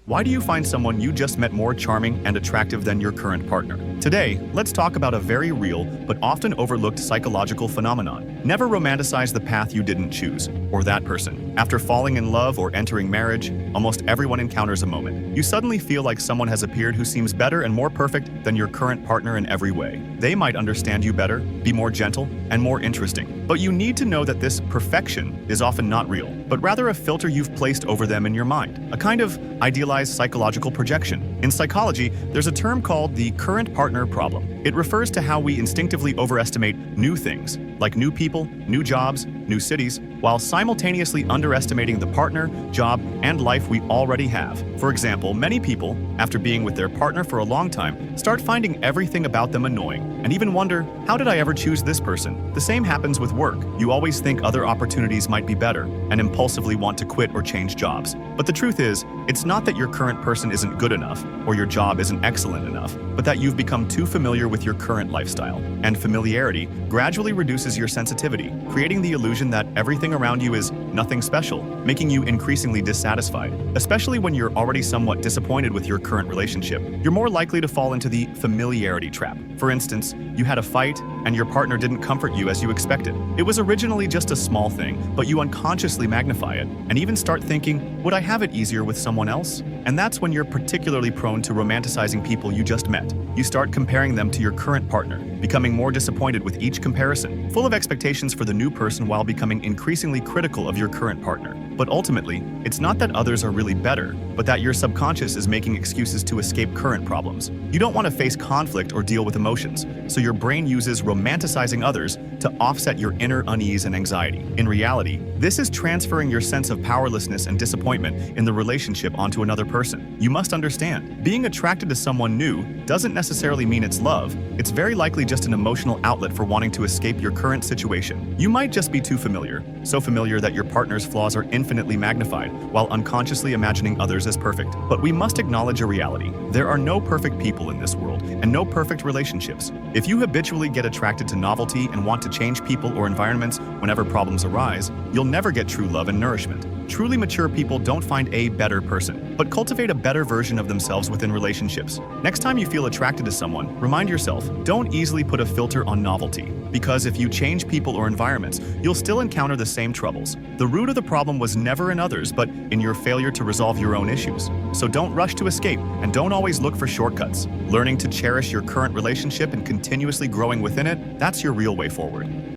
Why do you find someone you just met more charming and attractive than your current partner? Today, let's talk about a very real but often overlooked psychological phenomenon. Never romanticize the path you didn't choose, or that person. After falling in love or entering marriage, almost everyone encounters a moment. You suddenly feel like someone has appeared who seems better and more perfect than your current partner in every way. They might understand you better, be more gentle, and more interesting. But you need to know that this perfection is often not real, but rather a filter you've placed over them in your mind. A kind of idealized psychological projection. In psychology, there's a term called the current partner problem. It refers to how we instinctively overestimate new things, like new people, new jobs, new cities, while simultaneously underestimating the partner, job, and life we already have. For example, many people, after being with their partner for a long time, start finding everything about them annoying, and even wonder, how did I ever choose this person? The same happens with work. You always think other opportunities might be better, and impulsively want to quit or change jobs. But the truth is, it's not that your current person isn't good enough, or your job isn't excellent enough, but that you've become too familiar with your current lifestyle. And familiarity gradually reduces your sensitivity, creating the illusion that everything around you is nothing special, making you increasingly dissatisfied. Especially when you're already somewhat disappointed with your current relationship, you're more likely to fall into the familiarity trap. For instance, you had a fight, and your partner didn't comfort you as you expected. It was originally just a small thing, but you unconsciously magnify it, and even start thinking, would I have it easier with someone else? And that's when you're particularly prone to romanticizing people you just met. You start comparing them to your current partner, becoming more disappointed with each comparison, full of expectations for the new person while becoming increasingly critical of your current partner. But ultimately, it's not that others are really better, but that your subconscious is making excuses to escape current problems. You don't want to face conflict or deal with emotions, so your brain uses romanticizing others to offset your inner unease and anxiety. In reality, this is transferring your sense of powerlessness and disappointment in the relationship onto another person. You must understand, being attracted to someone new doesn't necessarily mean it's love. It's very likely just an emotional outlet for wanting to escape your current situation. You might just be too familiar, so familiar that your partner's flaws are infinitely magnified, while unconsciously imagining others as perfect. But we must acknowledge a reality. There are no perfect people in this world, and no perfect relationships. If you habitually get attracted to novelty and want to change people or environments whenever problems arise, you'll never get true love and nourishment. Truly mature people don't find a better person, but cultivate a better version of themselves within relationships. Next time you feel attracted to someone, remind yourself, don't easily put a filter on novelty, because if you change people or environments, you'll still encounter the same troubles. The root of the problem was never in others, but in your failure to resolve your own issues. So don't rush to escape, and don't always look for shortcuts. Learning to cherish your current relationship and continuously growing within it, that's your real way forward.